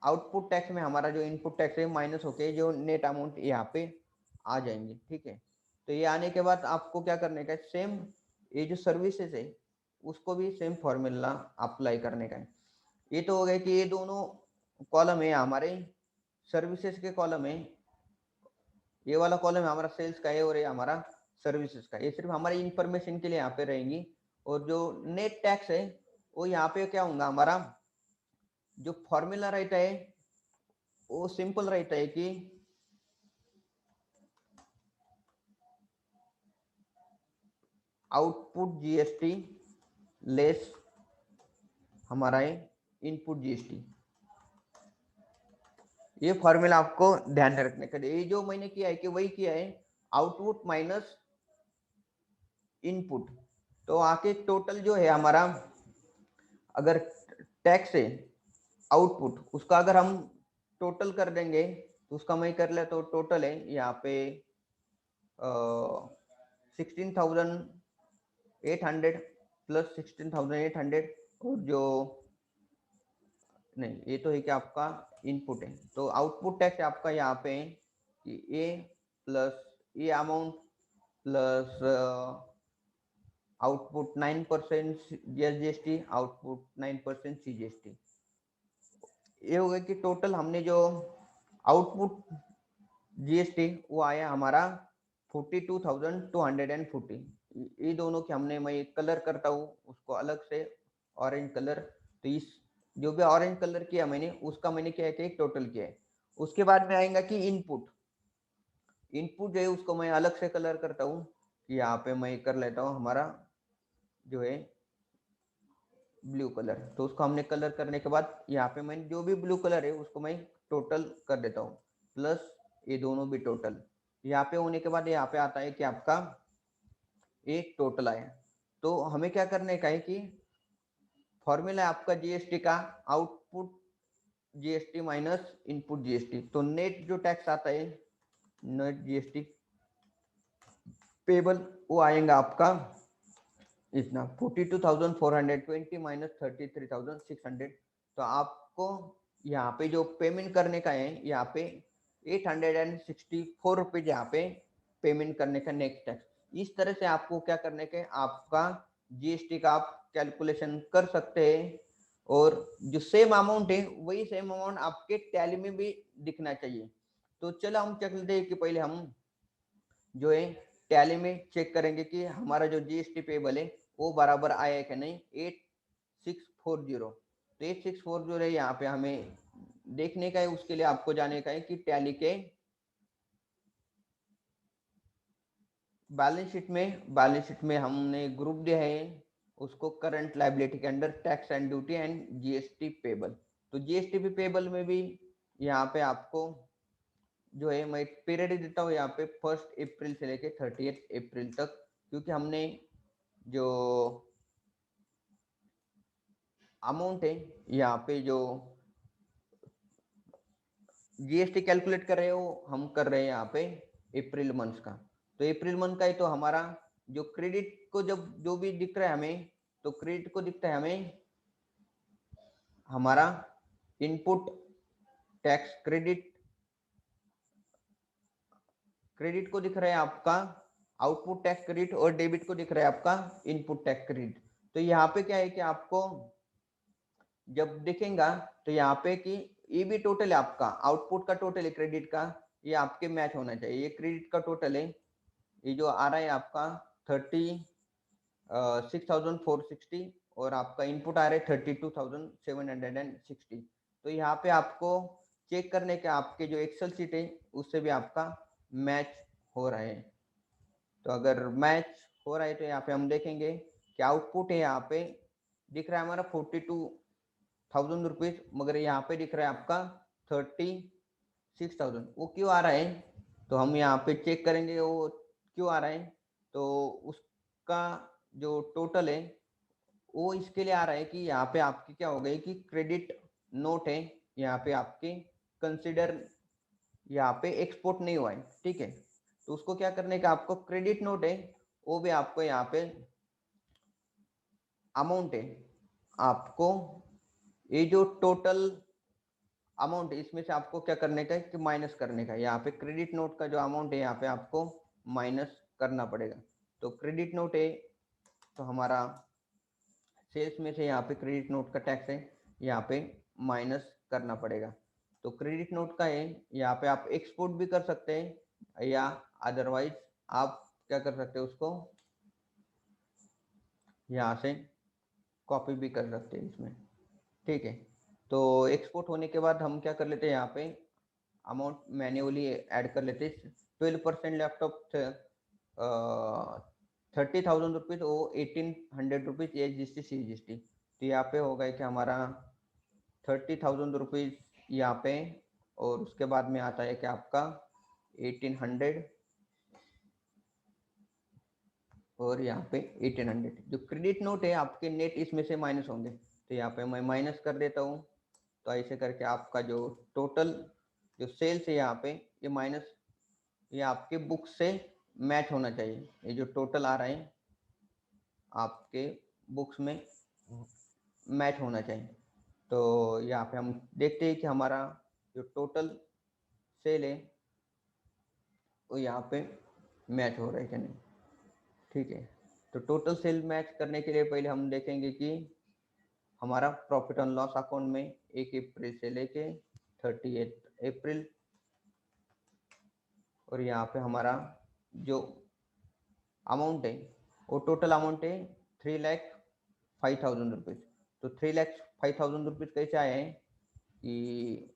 आउटपुट टैक्स में हमारा जो इनपुट टैक्स है माइनस होके जो नेट अमाउंट यहाँ पे आ जाएंगे। ठीक है, तो ये आने के बाद आपको क्या करने का है, सेम ये जो सर्विसेज है उसको भी सेम फॉर्मूला अप्लाई करने का है। ये तो हो गया कि ये दोनों कॉलम है हमारे सर्विसेज के कॉलम है, ये वाला कॉलम हमारा सेल्स का है और ये हमारा सर्विसेज का। ये सिर्फ हमारी इंफॉर्मेशन के लिए यहाँ पे रहेंगी। और जो नेट टैक्स है वो यहाँ पे क्या होगा, हमारा जो फॉर्मूला रहता है वो सिंपल रहता है कि आउटपुट जीएसटी लेस हमारा है इनपुट जीएसटी। ये फॉर्मूला आपको ध्यान में रखने का। ये जो मैंने किया है कि वही किया है, आउटपुट माइनस इनपुट। तो आके टोटल जो है हमारा, अगर टैक्स है आउटपुट उसका अगर हम टोटल कर देंगे तो उसका मैं कर ले तो टोटल है यहाँ पे 16,800 प्लस 16,800। और जो नहीं, ये तो है कि आपका इनपुट है, तो आउटपुट टैक्स आपका यहाँ पे है कि A plus A amount plus output 9% GST, output 9% CGST. ये हो गया कि टोटल हमने जो आउटपुट जीएसटी वो आया हमारा 42,240। ये दोनों के हमने, मैं कलर करता हूँ उसको अलग से ऑरेंज कलर। तो इस जो भी ऑरेंज कलर किया मैंने उसका मैंने क्या है कि टोटल किया है। उसके बाद में आएगा कि इनपुट, इनपुट जो है उसको मैं अलग से कलर करता हूँ कि यहाँ पे मैं कर लेता हूँ हमारा जो है ब्लू कलर। तो उसको हमने कलर करने के बाद यहाँ पे मैं जो भी ब्लू कलर है उसको मैं टोटल कर देता हूँ, प्लस ये दोनों भी टोटल। यहाँ पे होने के बाद यहाँ पे आता है कि आपका एक टोटल आया। तो हमें क्या करने का है कि फॉर्मूला आपका जीएसटी का output GST minus input GST. तो नेट जो टैक्स आता है, नेट जीएसटी पेबल, वो आएगा आपका इतना 42,420 माइनस 33,600। तो आपको यहाँ पे जो पेमेंट करने का है, यहाँ पे 864 रुपीज यहाँ पे पेमेंट करने का नेक्स्ट टैक्स। इस तरह से आपको क्या करने के, आपका जीएसटी का आप कैलकुलेशन कर सकते हैं। और जो सेम अमाउंट है वही सेम अमाउंट आपके टैली में भी दिखना चाहिए। तो चलो हम चेक लेते हैं कि पहले हम जो है टैली में चेक करेंगे कि हमारा जो जीएसटी पेबल है वो बराबर आया है कि नहीं। 8640, तो 8640 है यहाँ पे हमें देखने का है। उसके लिए आपको जाने का है कि टैली के बैलेंस शीट में हमने ग्रुप दिया है उसको करंट लायबिलिटी के under tax and duty and GST payable. तो जीएसटी पेबल में भी यहाँ पे आपको जो है मैं पीरियड देता हूँ यहाँ पे 1 अप्रैल से लेके 30 अप्रैल तक, क्योंकि हमने जो अमाउंट है यहाँ पे जो जीएसटी कैलकुलेट कर रहे हो हम कर रहे हैं यहाँ पे अप्रैल मंथ का। तो अप्रैल मंथ का है तो हमारा जो क्रेडिट को जब जो भी दिख रहा है हमें, तो क्रेडिट को दिखता है हमें हमारा इनपुट टैक्स क्रेडिट, क्रेडिट को दिख रहा है आपका आउटपुट टैक्स क्रेडिट, और डेबिट को दिख रहा है आपका इनपुट टैक्स क्रेडिट। तो यहाँ पे क्या है कि आपको जब दिखेगा तो यहाँ पे कि ये भी टोटल है आपका, आउटपुट का टोटल है क्रेडिट का, ये आपके मैच होना चाहिए। ये क्रेडिट का टोटल है, ये जो आ रहा है आपका 36,460 और आपका इनपुट आ रहा है 32,760। तो यहाँ पे आपको चेक करने के आपके जो एक्सेल शीट है उससे भी आपका मैच हो रहा है। तो अगर मैच हो रहा है तो यहाँ पे हम देखेंगे कि आउटपुट है यहाँ पे दिख रहा है हमारा 42,000 रुपीज, मगर यहाँ पे दिख रहा है आपका 36,000। वो क्यों आ रहा है तो हम यहाँ पे चेक करेंगे वो क्यों आ रहा है। तो उसका जो टोटल है वो इसके लिए आ रहा है कि यहाँ पे आपकी क्या हो गई कि क्रेडिट नोट है यहाँ पे आपके कंसिडर यहाँ पे एक्सपोर्ट नहीं हुआ है। ठीक है, तो उसको क्या करने का, आपको क्रेडिट नोट है वो भी आपको यहाँ पे अमाउंट है, आपको ये जो टोटल अमाउंट है इसमें से आपको क्या करने का है कि माइनस करने का है। यहाँ पे क्रेडिट नोट का जो अमाउंट है यहाँ पे आपको माइनस करना पड़ेगा। तो क्रेडिट नोट है तो हमारा सेल्स में से यहाँ पे क्रेडिट नोट का टैक्स है यहाँ पे माइनस करना पड़ेगा। तो क्रेडिट नोट का है यहाँ पे आप एक्सपोर्ट भी कर सकते हैं या अदरवाइज आप क्या कर सकते हैं, उसको यहाँ से कॉपी भी कर सकते हैं इसमें, ठीक है। तो एक्सपोर्ट होने के बाद हम क्या कर लेते हैं, यहाँ पे अमाउंट मैन्युअली ऐड कर लेते हैं। 12% लेफ्ट ऑफ 30,000 रुपीज, वो 1,800 rupees H C G S T. तो यहाँ पे होगा कि हमारा 30,000 रुपीज यहाँ पे, और उसके बाद में आता है कि आपका 1,800 और यहाँ पे 1,800। जो क्रेडिट नोट है आपके नेट इसमें से माइनस होंगे, तो यहाँ पे मैं माइनस कर देता हूँ। तो ऐसे करके आपका जो टोटल जो सेल्स है यहाँ पे ये माइनस, ये आपके बुक से मैच होना चाहिए। ये जो टोटल आ रहा है आपके बुक्स में मैच होना चाहिए। तो यहाँ पे हम देखते हैं कि हमारा जो टोटल सेल है वो यहाँ पे मैच हो रहा है कि नहीं, ठीक है। तो टोटल सेल मैच करने के लिए पहले हम देखेंगे कि हमारा प्रॉफिट एंड लॉस अकाउंट में 1 अप्रैल से लेके 30 अप्रैल, और यहाँ पे हमारा जो अमाउंट है वो टोटल अमाउंट है 3,05,000 रुपीज़। तो 3,05,000 रुपीज़ कैसे आए हैं कि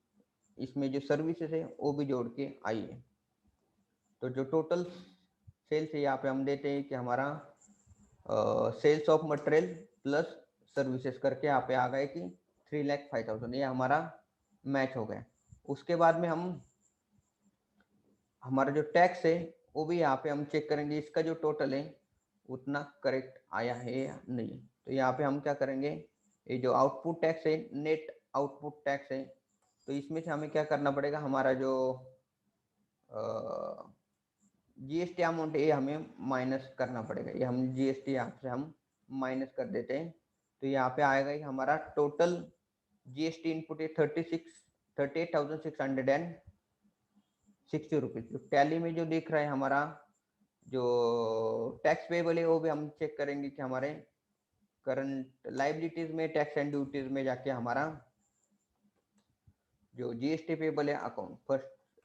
इसमें जो सर्विसेज है वो भी जोड़ के आई है। तो जो टोटल सेल्स है यहाँ पे हम देते हैं कि हमारा sales of material plus services करके यहाँ पे आ गए कि 3,05,000, ये हमारा मैच हो गया। उसके बाद में हम हमारा जो टैक्स है वो भी यहाँ पे हम चेक करेंगे, इसका जो टोटल है उतना करेक्ट आया है या नहीं। तो यहाँ पे हम क्या करेंगे, ये जो आउटपुट टैक्स है, नेट आउटपुट टैक्स है, तो इसमें से हमें क्या करना पड़ेगा, हमारा जो जीएसटी अमाउंट है ये हमें माइनस करना पड़ेगा। ये हम जीएसटी यहाँ से हम माइनस कर देते हैं। तो यहाँ पे आएगा कि हमारा टोटल जीएसटी इनपुट है 38,660 रुपीज। जो टैली में जो दिख रहा है हमारा जो टैक्स पेबल है वो भी हम चेक करेंगे कि हमारे करंट लाइबिलिटीज में टैक्स एंड ड्यूटीज में जाके हमारा जो जीएसटी पेबल है अकाउंट 1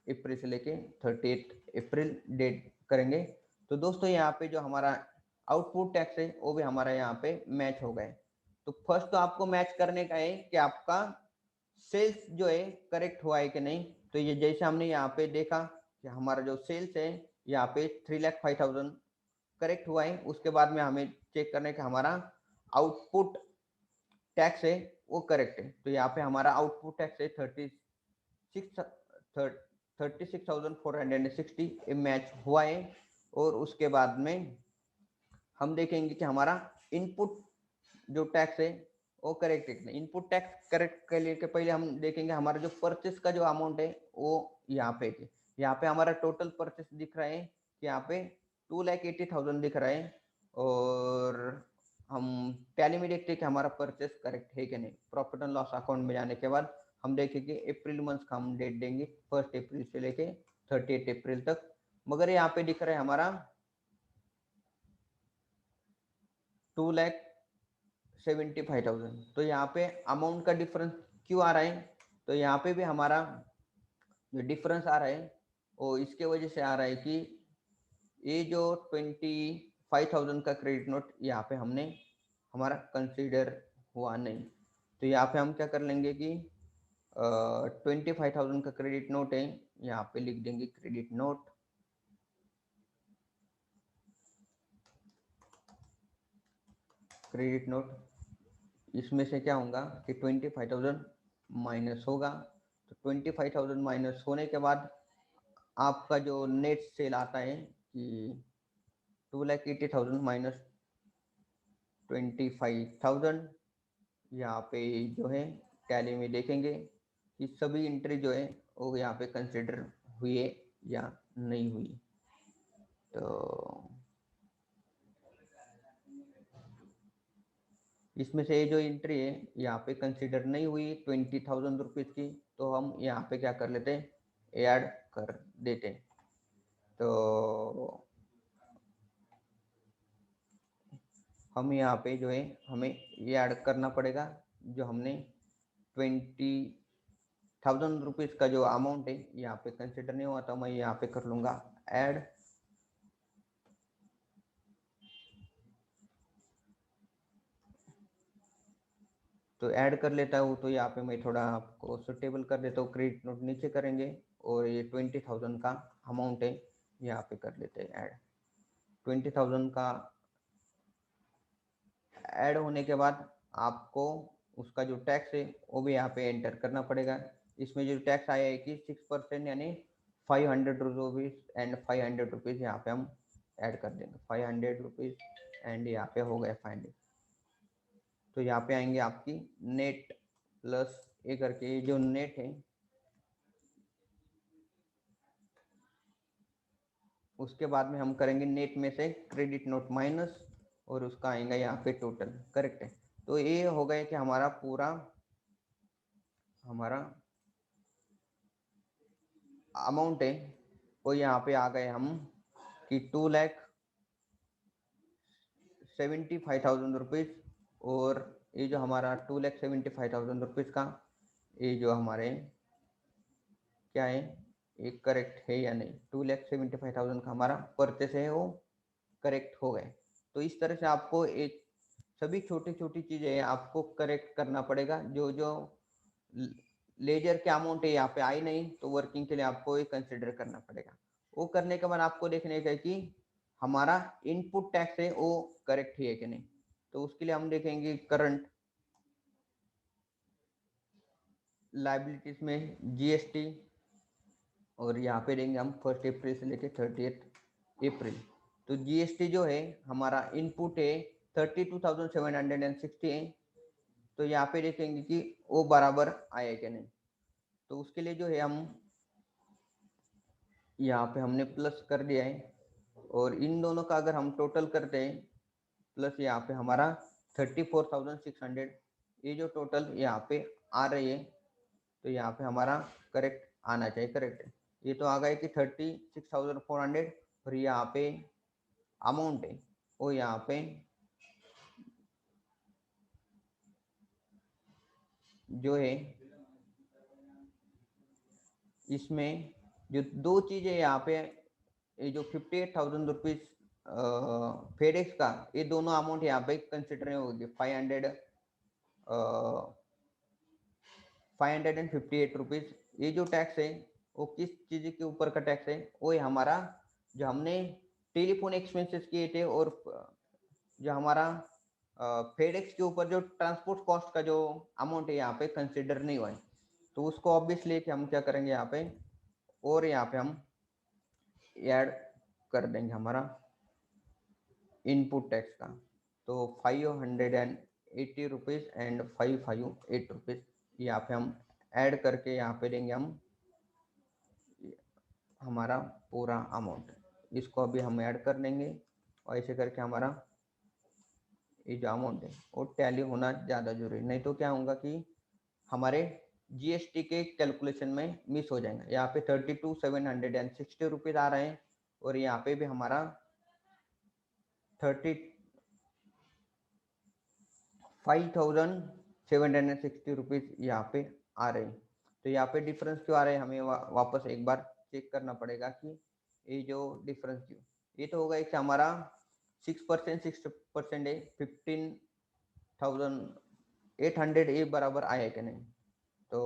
अप्रैल से लेके 38 अप्रैल डेट करेंगे। तो दोस्तों यहाँ पे जो हमारा आउटपुट टैक्स है वो भी हमारा यहाँ पे मैच हो गए। तो फर्स्ट तो आपको मैच करने का है कि आपका सेल्स जो है करेक्ट हुआ है कि नहीं। तो ये जैसे हमने यहाँ पे देखा कि हमारा जो सेल्स है यहाँ पे 3,05,000 करेक्ट हुआ है। उसके बाद में हमें चेक करने का हमारा आउटपुट टैक्स है वो करेक्ट है। तो यहाँ पे हमारा आउटपुट टैक्स है 36,460 मैच हुआ है। और उसके बाद में हम देखेंगे कि हमारा इनपुट जो टैक्स है वो करेक्ट है कि नहीं। इनपुट टैक्स करेक्ट करने के पहले हम देखेंगे हमारा जो परचेस का जो अमाउंट है वो यहाँ पे है। यहाँ पे हमारा टोटल परचेस दिख रहा है कि यहाँ पे 2,80,000 दिख रहा है। और हम टैली में देखते हैं कि हमारा परचेस करेक्ट है कि नहीं। प्रॉफिट एंड लॉस अकाउंट में जाने के बाद हम देखेंगे अप्रैल मंथ का हम डेट देंगे 1 अप्रैल से लेके 38 अप्रैल तक। मगर यहाँ पे दिख रहा है हमारा 2,75,000। तो यहाँ पे अमाउंट का डिफरेंस क्यों आ रहा है, तो यहाँ पे भी हमारा जो डिफरेंस आ रहा है वो इसके वजह से आ रहा है कि ये जो 25,000 का क्रेडिट नोट यहाँ पे हमने हमारा कंसीडर हुआ नहीं। तो यहाँ पे हम क्या कर लेंगे कि 25,000 का क्रेडिट नोट है, यहाँ पे लिख देंगे क्रेडिट नोट। क्रेडिट नोट इसमें से क्या होगा कि 25,000 माइनस होगा। तो 25,000 माइनस होने के बाद आपका जो नेट सेल आता है कि 2,80,000 माइनस 25,000। यहाँ पे जो है टैली में देखेंगे कि सभी एंट्री जो है वो यहाँ पे कंसिडर हुई या नहीं हुई। तो इसमें से जो एंट्री है यहाँ पे कंसिडर नहीं हुई 20,000 रुपीज की, तो हम यहाँ पे क्या कर लेते हैं, ऐड कर देते हैं। तो हम यहाँ पे जो है हमें ये ऐड करना पड़ेगा, जो हमने 20,000 रुपीज का जो अमाउंट है यहाँ पे कंसिडर नहीं हुआ, तो मैं यहाँ पे कर लूंगा ऐड। तो ऐड कर लेता हूँ, तो यहाँ पे मैं थोड़ा आपको सुटेबल कर देता हूँ, क्रेडिट नोट नीचे करेंगे और ये 20,000 का अमाउंट है यहाँ पे कर लेते हैं ऐड। 20,000 का ऐड होने के बाद आपको उसका जो टैक्स है वो भी यहाँ पे एंटर करना पड़ेगा। इसमें जो टैक्स आया है कि 6% यानी 500 रुपीज़ एंड 500 रुपीज़ यहाँ पे हम ऐड कर देंगे, 500 रुपीज़ एंड यहाँ पे हो गया 500। तो यहाँ पे आएंगे आपकी नेट प्लस ए करके, जो नेट है उसके बाद में हम करेंगे नेट में से क्रेडिट नोट माइनस और उसका आएगा यहाँ पे टोटल, करेक्ट है। तो ये हो गया कि हमारा पूरा हमारा अमाउंट है वो यहाँ पे आ गए हम कि 2,75,000 रुपीज़। और ये जो हमारा 2,75,000 रुपीज़ का ये जो हमारे क्या है, ये करेक्ट है या नहीं, 2,75,000 का हमारा परचेस है वो करेक्ट हो गए। तो इस तरह से आपको एक सभी छोटी छोटी चीज़ें आपको करेक्ट करना पड़ेगा। जो जो लेजर के अमाउंट है यहाँ पे आई नहीं, तो वर्किंग के लिए आपको ये कंसिडर करना पड़ेगा। वो करने के बाद आपको देखने का कि हमारा इनपुट टैक्स है वो करेक्ट है कि नहीं। तो उसके लिए हम देखेंगे करंट लाइबिलिटीज में जीएसटी, और यहाँ पे देंगे हम 1 अप्रैल से लेके 30 अप्रैल। तो जीएसटी जो है हमारा इनपुट है 32,760 है। तो यहाँ पे देखेंगे कि वो बराबर आया कि नहीं। तो उसके लिए जो है हम यहाँ पे हमने प्लस कर दिया है, और इन दोनों का अगर हम टोटल करते हैं प्लस यहाँ पे हमारा 34,600, ये जो टोटल यहाँ पे आ रही है, तो यहाँ पे हमारा करेक्ट आना चाहिए, करेक्ट है। ये तो आ गया कि 36,400, और यहाँ पे अमाउंट है वो यहाँ पे जो है इसमें जो दो चीज़ें यहाँ पे, ये जो 58,000 रुपीज़ फेडेक्स का, ये दोनों अमाउंट यहाँ पे कंसिडर होगी। 558 रुपीज़। ये जो टैक्स है वो किस चीज़ के ऊपर का टैक्स है, वो हमारा जो हमने टेलीफोन एक्सपेंसेस किए थे, और जो हमारा फेडेक्स के ऊपर जो ट्रांसपोर्ट कॉस्ट का जो अमाउंट है यहाँ पे कंसिडर नहीं हुआ है। तो उसको ऑब्वियसली कि हम क्या करेंगे यहाँ पे, और यहाँ पे हम ऐड कर देंगे हमारा इनपुट टैक्स का। तो 580 रुपीज़ एंड 558 रुपीज़ यहाँ पे हम ऐड करके यहाँ पे देंगे हम हमारा पूरा अमाउंट। इसको अभी हम ऐड कर देंगे, और ऐसे करके हमारा ये जो अमाउंट है वो टैली होना ज़्यादा जरूरी, नहीं तो क्या होगा कि हमारे जीएसटी के कैलकुलेशन में मिस हो जाएगा। यहाँ पे 32,760 रुपीज़ आ रहे हैं, और यहाँ पे भी हमारा 35,760 रुपीज़ यहाँ पे आ रहे हैं। तो यहाँ पे डिफरेंस क्यों आ रहे हैं, हमें वापस एक बार चेक करना पड़ेगा कि ये जो डिफरेंस क्यों। ये तो होगा कि हमारा 6% है, 15,800 ये बराबर आया कि नहीं। तो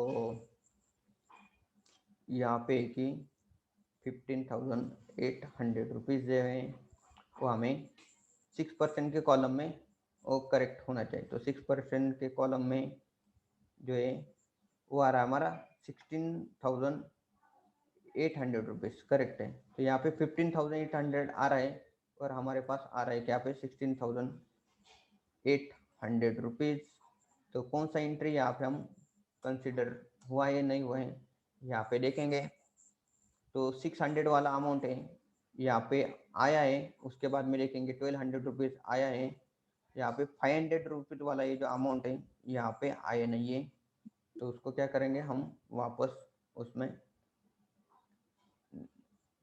यहाँ पे कि 15,800 रुपीज़ जो है वो हमें 6% के कॉलम में वो करेक्ट होना चाहिए। तो 6% के कॉलम में जो है वो आ रहा है हमारा 16,800 रुपीज़, करेक्ट है। तो यहाँ पे 15,800 आ रहा है, और हमारे पास आ रहा है क्या पे 16,800 रुपीज़। तो कौन सा एंट्री यहाँ पे हम कंसिडर हुआ है नहीं हुआ है यहाँ पे देखेंगे। तो 600 वाला अमाउंट है यहाँ पे आया है, उसके बाद में लिखेंगे 1200 रुपीज़ आया है। यहाँ पे 500 रुपीज़ वाला ये जो अमाउंट है यहाँ पे आया नहीं है, तो उसको क्या करेंगे हम वापस उसमें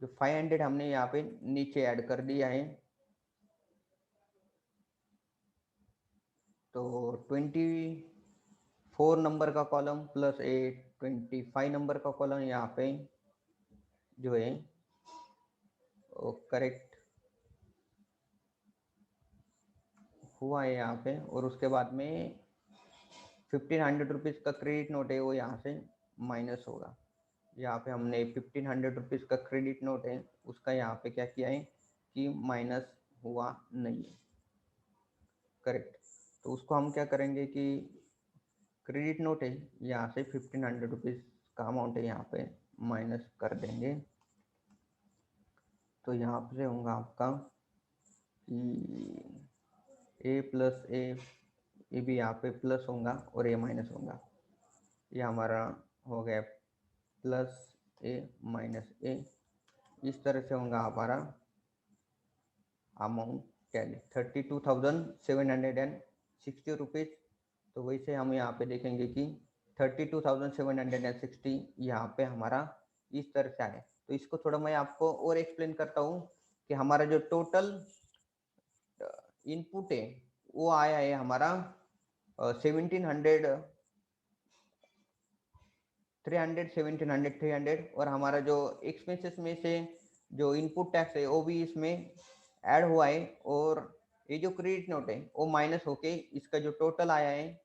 जो 500 हमने यहाँ पे नीचे ऐड कर दिया है, तो 24 नंबर का कॉलम प्लस 25 नंबर का कॉलम यहाँ पे जो है वो करेक्ट हुआ है यहाँ पे। और उसके बाद में 1500 रुपीज़ का क्रेडिट नोट है वो यहाँ से माइनस होगा। यहाँ पे हमने 1500 रुपीज़ का क्रेडिट नोट है उसका यहाँ पे क्या किया है कि माइनस हुआ नहीं है, करेक्ट। तो उसको हम क्या करेंगे कि क्रेडिट नोट है यहाँ से 1500 रुपीज़ का अमाउंट है यहाँ पे माइनस कर देंगे। तो यहाँ पे होगा आपका कि ए प्लस ए भी यहाँ पे प्लस होगा और ए माइनस होगा। ये हमारा हो गया प्लस ए माइनस ए। इस तरह से होगा हमारा अमाउंट टैली 32,760 रुपीज़। तो वैसे हम यहाँ पे देखेंगे कि 32,760 यहाँ पे हमारा इस तरह से आए। तो इसको थोड़ा मैं आपको और एक्सप्लेन करता हूँ कि हमारा जो टोटल इनपुट है वो आया है हमारा 1700 300 1700 300। और हमारा जो एक्सपेंसेस में से जो इनपुट टैक्स है वो भी इसमें ऐड हुआ है। और ये जो क्रेडिट नोट है वो माइनस होके इसका जो टोटल आया है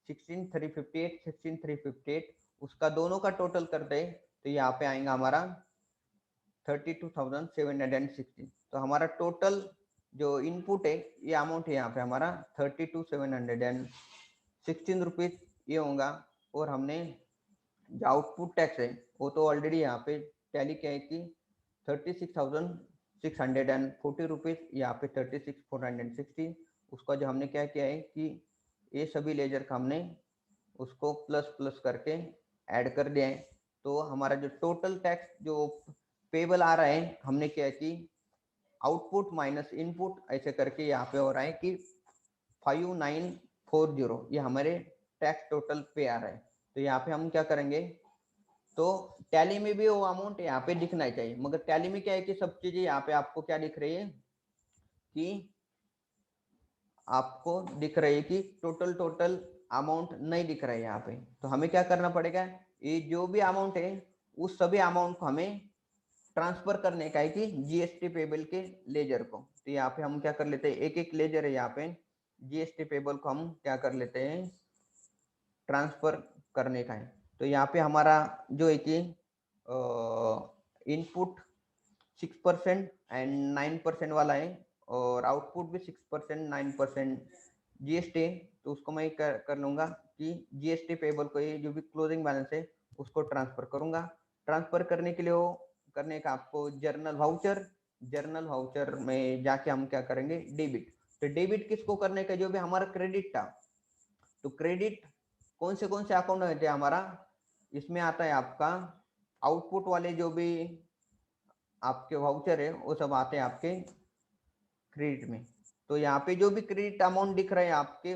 16358 16358 उसका दोनों का टोटल करते हैं तो यहाँ पे आएगा हमारा 32,760। तो हमारा टोटल जो इनपुट है ये अमाउंट है यहाँ पे हमारा 32,716 रुपीज़ ये होगा। और हमने जो आउटपुट टैक्स है वो तो ऑलरेडी यहाँ पे टैली क्या है कि 36,640 रुपीज़, यहाँ पे 36,460 उसका जो हमने क्या किया है कि ये सभी लेजर का हमने उसको प्लस प्लस करके ऐड कर दिया है। तो हमारा जो टोटल टैक्स जो पेबल आ रहा है हमने क्या है कि आउटपुट माइनस इनपुट ऐसे करके यहाँ पे हो रहा है कि 5940 ये हमारे टैक्स टोटल पे आ रहा है। तो यहाँ पे हम क्या करेंगे तो टैली में भी वो अमाउंट यहाँ पे दिखना चाहिए, मगर टैली में क्या है कि सब चीजें यहाँ पे आपको क्या दिख रही है कि आपको दिख रही है कि टोटल अमाउंट नहीं दिख रहा है यहाँ पे। तो हमें क्या करना पड़ेगा, ये जो भी अमाउंट है उस सभी अमाउंट को हमें ट्रांसफर करने का है कि जीएसटी पेबल के लेजर को। तो यहाँ पे हम क्या कर लेते हैं, एक एक लेजर है यहाँ पे जीएसटी पेबल को हम क्या कर लेते हैं ट्रांसफर करने का है। तो यहाँ पे हमारा जो है कि इनपुट 6% एंड 9% वाला है और आउटपुट भी 6% 9% जीएसटी। तो उसको मैं कर लूँगा कि जीएसटी पेबल को ये जो भी क्लोजिंग बैलेंस है उसको ट्रांसफर करूँगा। ट्रांसफर करने के लिए वो करने का आपको जर्नल वाउचर में जाके हम क्या करेंगे डेबिट। तो डेबिट किसको करने का, जो भी हमारा क्रेडिट था। तो क्रेडिट कौन से अकाउंट में थे हमारा, इसमें आता है आपका आउटपुट वाले जो भी आपके वाउचर है वो सब आते हैं आपके क्रेडिट में। तो यहाँ पे जो भी क्रेडिट अमाउंट दिख रहा है आपके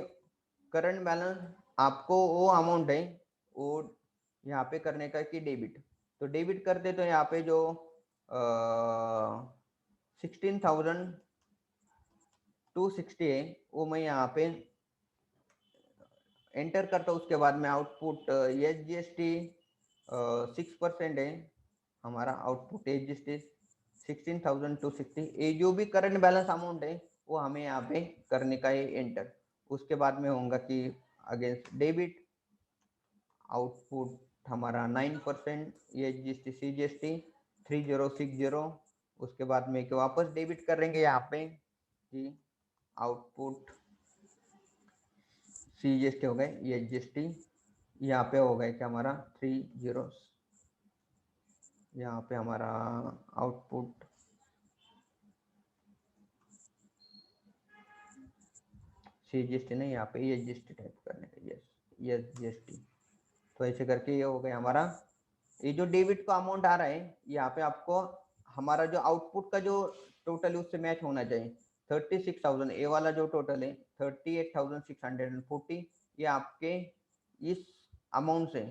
करंट बैलेंस आपको वो अमाउंट है वो यहाँ पे करने का कि डेबिट। तो डेबिट करते तो यहाँ पे जो 16,260 है वो मैं यहाँ पे एंटर करता हूँ। उसके बाद में output H G S T 6% है हमारा output H G S T 16,260। ये जो भी करंट बैलेंस अमाउंट है वो हमें यहाँ पे करने का है एंटर। उसके बाद में होगा कि अगेंस्ट डेबिट आउटपुट हमारा 9% H G S T C G S T 3060। उसके बाद में वापस डेबिट करेंगे यहाँ पे कि output C G S T हो गए ये जी एस टी यहाँ पे हो गए क्या हमारा 30 यहाँ पे हमारा output C G S T नहीं, यहाँ पे ये जी एस टी टाइप करने का यस जी एस टी। तो ऐसे करके ये हो गया हमारा। ये जो डेबिट का अमाउंट आ रहा है यहाँ पे आपको हमारा जो आउटपुट का जो टोटल उससे मैच होना चाहिए। 36,000 ए वाला जो टोटल है 38,640, ये आपके इस अमाउंट से,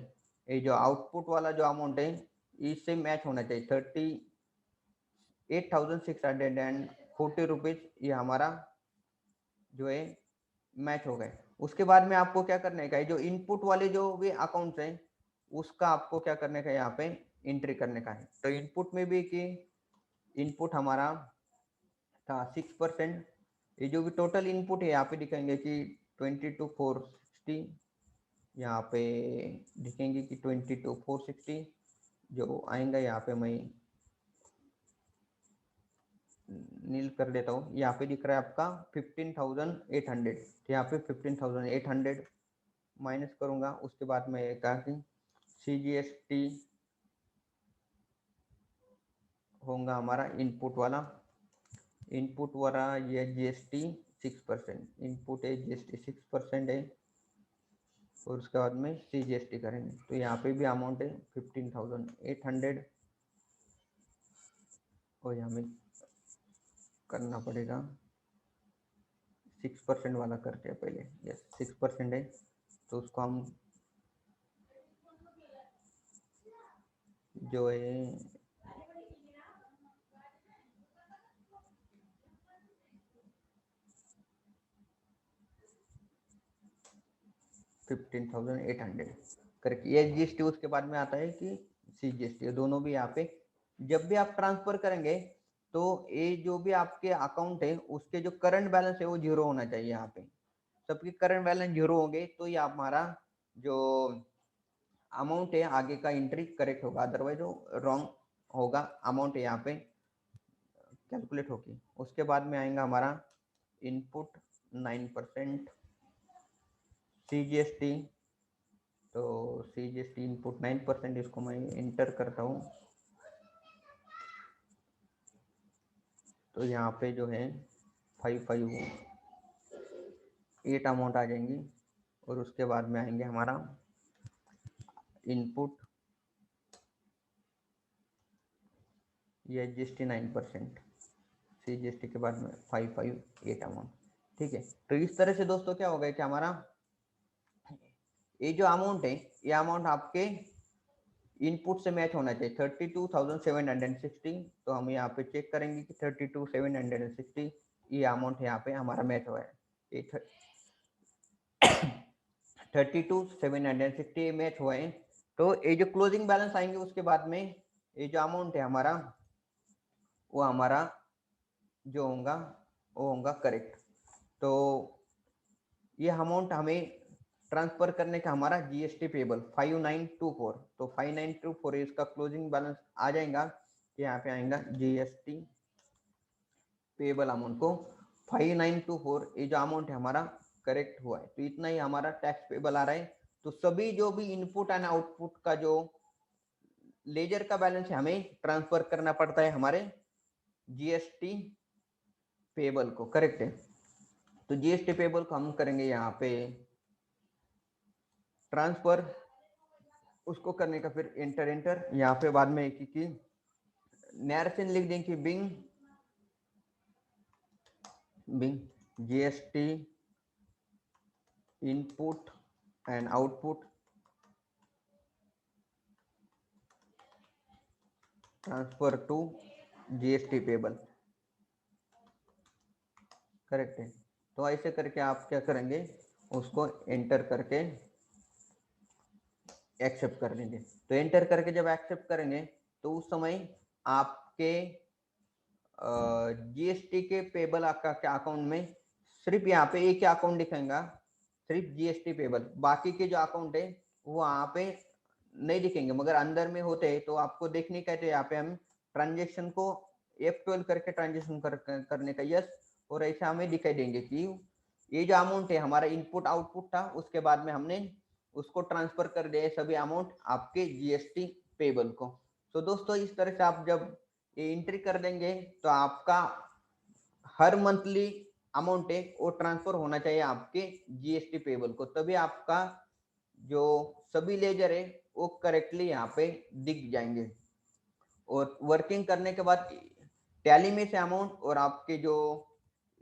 ये जो आउटपुट वाला जो अमाउंट है इससे मैच होना चाहिए। 38,640 रुपीज ये हमारा जो है मैच हो गए। उसके बाद में आपको क्या करने का है, जो इनपुट वाले जो भी अकाउंट्स हैं उसका आपको क्या करने का है, यहाँ पे एंट्री करने का है। तो इनपुट में भी कि इनपुट हमारा था 6%, ये जो भी टोटल इनपुट है यहाँ पे दिखाएंगे कि 22,460, यहाँ पे दिखेंगे कि 22,460 जो आएंगे। यहाँ पे मैं नील कर देता हूँ, यहाँ पे दिख रहा है आपका 15,800, यहाँ पे 15,800 माइनस करूंगा। उसके बाद मैं कहा कि CGST होगा हमारा इनपुट वाला ये GST 6%, इनपुट है GST 6% है, और उसके बाद में CGST करेंगे। तो यहाँ पे भी अमाउंट है 15,800, और यहाँ में करना पड़ेगा 6% वाला करते हैं पहले। यस 6% है, तो उसको हम जो है 15,800 करके, ये GST उसके बाद में आता है कि CGST, दोनों भी यहाँ पे जब भी आप ट्रांसफर करेंगे तो ये जो भी आपके अकाउंट है उसके जो करंट बैलेंस है वो जीरो होना चाहिए। यहाँ पे सबके करंट बैलेंस जीरो होंगे तो ये हमारा जो अमाउंट है आगे का एंट्री करेक्ट होगा, अदरवाइज वो रॉन्ग होगा, अमाउंट यहाँ पे कैलकुलेट होगी। उसके बाद में आएगा हमारा इनपुट 9% CGST, तो CGST इनपुट 9%, इसको मैं इंटर करता हूँ। तो यहाँ पे जो है 558 अमाउंट आ जाएंगी, और उसके बाद में आएंगे हमारा इनपुट ये GST 9%, CGST के बाद में 558 अमाउंट। ठीक है, तो इस तरह से दोस्तों क्या हो गया कि हमारा ये जो अमाउंट है ये अमाउंट आपके इनपुट से मैच होना चाहिए 32,760। तो हम यहाँ पे चेक करेंगे कि 32,760 ये अमाउंट यहाँ पे हमारा मैच हुआ है। 32,760 मैच हुआ है। तो ये जो क्लोजिंग बैलेंस आएंगे उसके बाद में ये जो अमाउंट है हमारा वो हमारा जो होगा वो होगा करेक्ट। तो ये अमाउंट हमें ट्रांसफर करने का हमारा GST पेबल 5924, तो 5924 इसका क्लोजिंग बैलेंस आ जाएगा। यहाँ पे आएगा GST पेबल अमाउंट को 5924, ये जो अमाउंट है हमारा करेक्ट हुआ है। तो इतना ही हमारा टैक्स पेबल आ रहा है। तो सभी जो भी इनपुट एंड आउटपुट का जो लेजर का बैलेंस है हमें ट्रांसफर करना पड़ता है हमारे GST पेबल को, करेक्ट है। तो GST पेबल को हम करेंगे यहाँ पे ट्रांसफर, उसको करने का फिर एंटर यहाँ पे बाद में एक की नैरसन लिख दें कि being GST input and output transfer to GST payable, correct है। तो ऐसे करके आप क्या करेंगे, उसको एंटर करके एक्सेप्ट कर लेंगे। तो एंटर करके जब एक्सेप्ट करेंगे तो उस समय आपके GST के पेबल आपका क्या अकाउंट में सिर्फ यहाँ पे एक अकाउंट दिखेगा, सिर्फ GST पेबल, बाकी के जो अकाउंट है वो यहाँ पे नहीं दिखेंगे, मगर अंदर में होते हैं। तो आपको देखने का है, यहाँ पे हम ट्रांजेक्शन को F12 करके ट्रांजेक्शन करने का यस, और ऐसा हमें दिखाई देंगे कि ये जो अमाउंट है हमारा इनपुट आउटपुट था, उसके बाद में हमने उसको ट्रांसफर कर दिया सभी अमाउंट आपके GST पेबल को। तो दोस्तों इस तरह से आप जब ये एंट्री कर देंगे तो आपका हर मंथली अमाउंट है वो ट्रांसफर होना चाहिए आपके GST पेबल को, तभी आपका जो सभी लेजर है वो करेक्टली यहाँ पे दिख जाएंगे। और वर्किंग करने के बाद टैली में से अमाउंट और आपके जो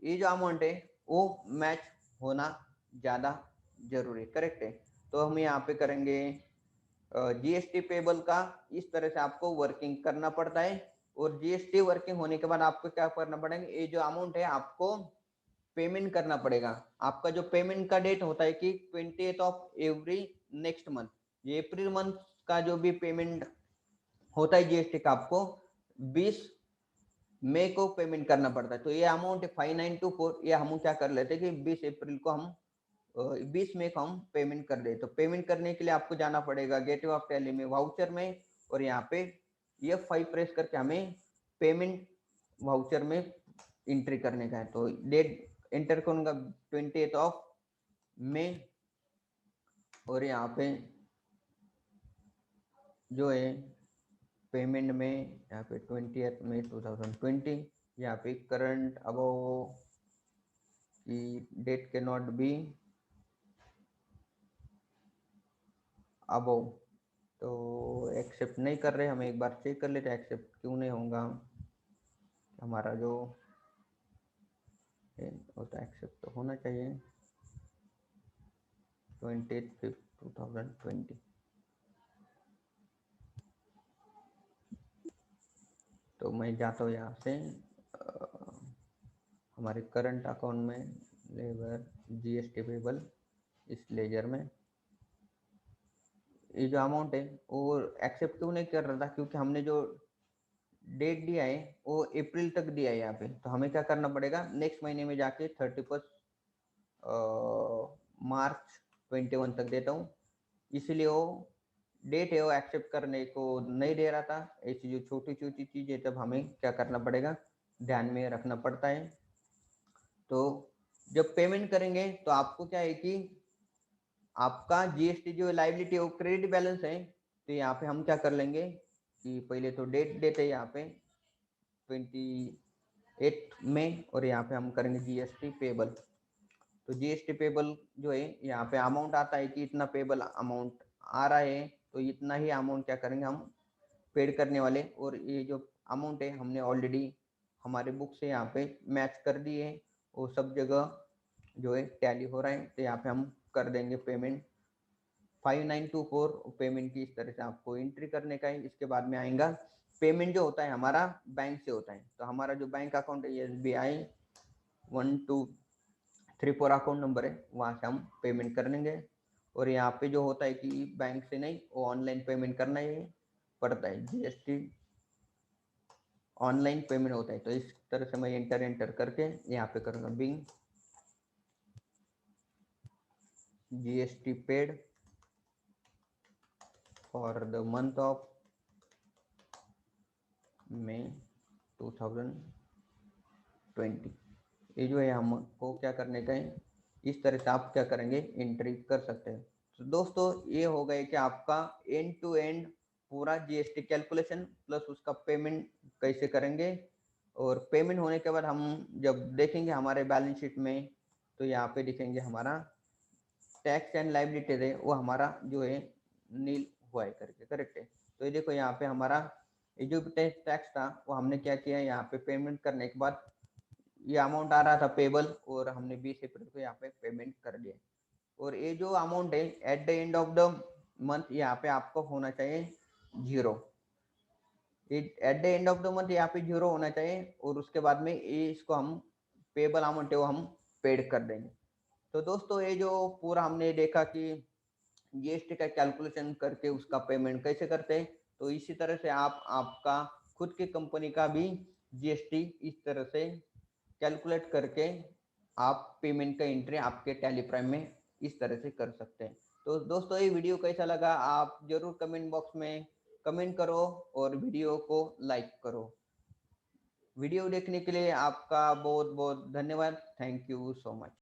ये जो अमाउंट है वो मैच होना ज़्यादा जरूरी, करेक्ट है। तो हम यहाँ पे करेंगे जीएसटी पेबल का इस तरह से आपको वर्किंग करना पड़ता है। और जीएसटी वर्किंग होने के बाद आपको क्या करना पड़ेगा, ये जो अमाउंट है आपको पेमेंट करना पड़ेगा। आपका जो पेमेंट का डेट होता है कि 20th of every next month, ये अप्रैल मंथ का जो भी पेमेंट होता है जीएसटी का आपको 20 मई को पेमेंट करना पड़ता है। तो ये अमाउंट 5924, ये हम क्या कर लेते हैं कि 20 अप्रैल को हम 20 मई को हम पेमेंट कर दे। तो पेमेंट करने के लिए आपको जाना पड़ेगा गेटवे ऑफ टैली में वाउचर में, और यहाँ पे F5 प्रेस करके हमें पेमेंट वाउचर में एंट्री करने का है। तो डेट एंटर करूंगा 20th ऑफ मई, और यहाँ पे जो है पेमेंट में यहाँ पे 20th मई 2020, यहाँ पे करंट अबव की डेट के नॉट बी अबव, तो एक्सेप्ट नहीं कर रहे। हम एक बार चेक कर लेते हैं एक्सेप्ट क्यों नहीं होगा। हमारा जो होता है एक्सेप्ट तो होना चाहिए 20/5/2020। तो मैं जाता हूँ यहाँ से हमारे करंट अकाउंट में लेबर जीएसटी पेबल, इस लेजर में ये जो अमाउंट है वो एक्सेप्ट क्यों नहीं कर रहा था, क्योंकि हमने जो डेट दिया है वो अप्रैल तक दिया है यहाँ पे। तो हमें क्या करना पड़ेगा, नेक्स्ट महीने में जाके 31 मार्च 21 तक देता हूँ, इसलिए वो डेट है वो एक्सेप्ट करने को नहीं दे रहा था। ऐसी जो छोटी छोटी चीजें तब हमें क्या करना पड़ेगा, ध्यान में रखना पड़ता है। तो जब पेमेंट करेंगे तो आपको क्या है कि आपका जीएसटी जो लाइबिलिटी है वो क्रेडिट बैलेंस है। तो यहाँ पे हम क्या कर लेंगे कि पहले तो डेट देते हैं यहाँ पे 28 में, और यहाँ पे हम करेंगे जीएसटी पेबल। तो जीएसटी पेबल जो है यहाँ पे अमाउंट आता है कि इतना पेबल अमाउंट आ रहा है, तो इतना ही अमाउंट क्या करेंगे हम पेड करने वाले। और ये जो अमाउंट है हमने ऑलरेडी हमारे बुक से यहाँ पे मैच कर दिए है, वो सब जगह जो है टैली हो रहा है। तो यहाँ पे हम कर देंगे पेमेंट 5924, पेमेंट की इस तरह से आपको एंट्री करने का है। इसके बाद में आएगा पेमेंट जो होता है हमारा बैंक से होता है। तो हमारा जो बैंक अकाउंट है SBI 1234 अकाउंट नंबर है, वहाँ से हम पेमेंट कर लेंगे। और यहाँ पे जो होता है कि बैंक से नहीं, वो ऑनलाइन पेमेंट करना ही पड़ता है, जीएसटी ऑनलाइन पेमेंट होता है। तो इस तरह से मैं एंटर करके यहाँ पे करूँगा being GST paid for the month of May 2020। ये जो है हमको क्या करने का है, इस तरह से आप क्या करेंगे एंट्री कर सकते हैं। तो दोस्तों ये हो गए कि आपका एंड टू एंड पूरा जीएसटी कैलकुलेशन प्लस उसका पेमेंट कैसे करेंगे। और पेमेंट होने के बाद हम जब देखेंगे हमारे बैलेंस शीट में, तो यहाँ पे दिखेंगे हमारा टैक्स एंड लाइबिलिटी है वो हमारा जो है नील हुआ है करके, करेक्ट है। तो ये देखो यहाँ पे हमारा ये जो टैक्स था वो हमने क्या किया, यहाँ पे पेमेंट करने के बाद ये अमाउंट आ रहा था पेबल, और हमने 20 अप्रैल को यहाँ पे पेमेंट कर दिया। और ये जो अमाउंट है at the end of the month यहाँ पे आपको होना चाहिए 0। At the end of the month यहाँ पे 0 होना चाहिए, और उसके बाद में ये इसको हम पेबल अमाउंट है वो हम पेड कर देंगे। तो दोस्तों ये जो पूरा हमने देखा कि जीएसटी का कैलकुलेशन करके उसका पेमेंट कैसे करते हैं, तो इसी तरह से आप आपका खुद की कंपनी का भी जीएसटी इस तरह से कैलकुलेट करके आप पेमेंट का एंट्री आपके टैली प्राइम में इस तरह से कर सकते हैं। तो दोस्तों ये वीडियो कैसा लगा आप जरूर कमेंट बॉक्स में कमेंट करो, और वीडियो को लाइक करो। वीडियो देखने के लिए आपका बहुत बहुत धन्यवाद। Thank you so much.